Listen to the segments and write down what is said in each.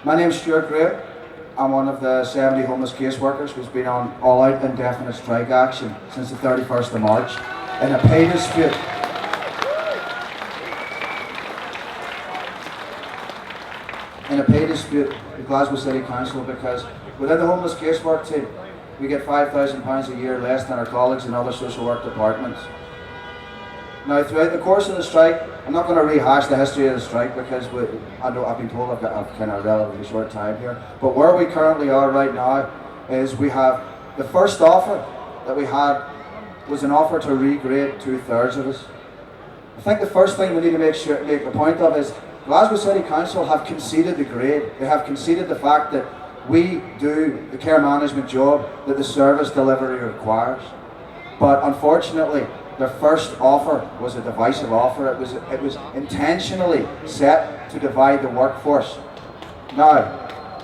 My name's Stewart. I'm one of the 70 homeless caseworkers who's been on all-out indefinite strike action since the 31st of March in a pay dispute. With Glasgow City Council, because within the homeless casework team, we get £5,000 a year less than our colleagues in other social work departments. Now, throughout the course of the strike, I'm not going to rehash the history of the strike because I've been told I've got kind of a relatively short time here. But where we currently are right now is we have the first offer that we had was an offer to regrade 2/3 of us. I think the first thing we need to make the point of is Glasgow City Council have conceded the grade. They have conceded the fact that we do the care management job that the service delivery requires. But unfortunately, their first offer was a divisive offer. It was intentionally set to divide the workforce. Now,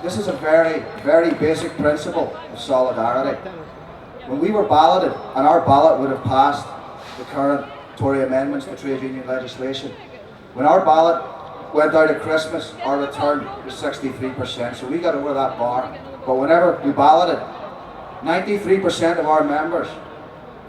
this is a very, very basic principle of solidarity. When we were balloted, and our ballot would have passed the current Tory amendments to trade union legislation, when our ballot went out at Christmas, our return was 63%, so we got over that bar. But whenever we balloted, 93% of our members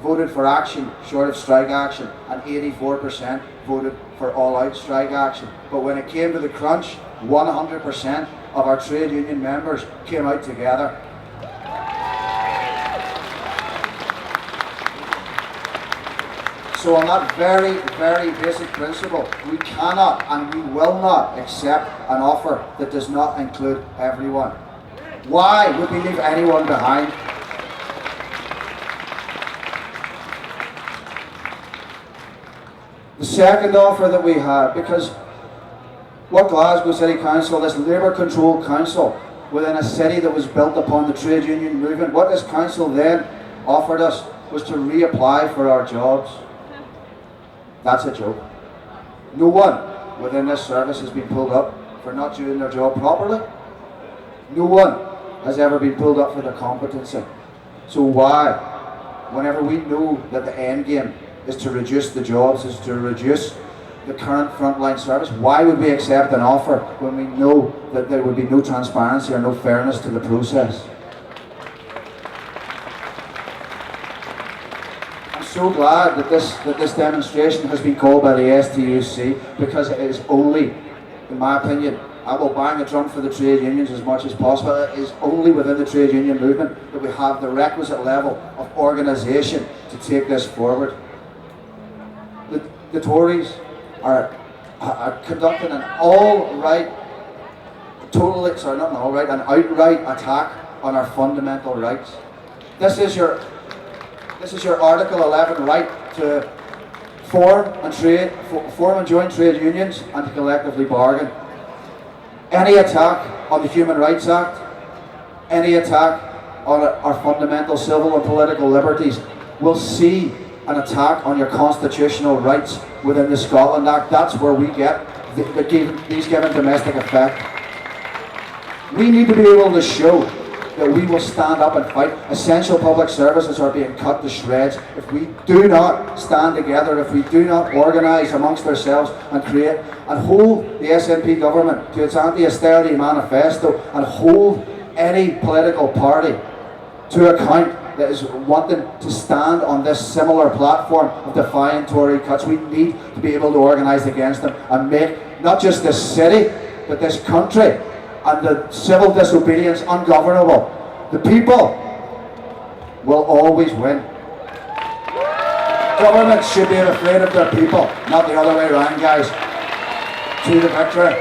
voted for action short of strike action, and 84% voted for all-out strike action. But when it came to the crunch, 100% of our trade union members came out together. So on that very, very basic principle, we cannot and we will not accept an offer that does not include everyone. Why would we leave anyone behind? The second offer that we had, because what Glasgow City Council, this Labour-controlled council within a city that was built upon the trade union movement, what this council then offered us was to reapply for our jobs. That's a joke. No one within this service has been pulled up for not doing their job properly. No one has ever been pulled up for their competency. So why, whenever we know that the end game is to reduce the jobs, is to reduce the current frontline service, why would we accept an offer when we know that there would be no transparency or no fairness to the process? I'm so glad that this demonstration has been called by the STUC, because it is only, in my opinion, I will bang the drum for the trade unions as much as possible. It is only within the trade union movement that we have the requisite level of organisation to take this forward. The Tories are conducting an outright attack on our fundamental rights. This is your Article 11 right to form and join trade unions and to collectively bargain. Any attack on the Human Rights Act, any attack on our fundamental civil and political liberties will see an attack on your constitutional rights within the Scotland Act. That's where we get these given domestic effect. We need to be able to show that we will stand up and fight. Essential public services are being cut to shreds. If we do not stand together, if we do not organise amongst ourselves and create and hold the SNP government to its anti-austerity manifesto, and hold any political party to account that is wanting to stand on this similar platform of defying Tory cuts, we need to be able to organise against them and make not just this city, but this country and the civil disobedience ungovernable. The people will always win. Governments should be afraid of their people, not the other way around, guys. To the victory.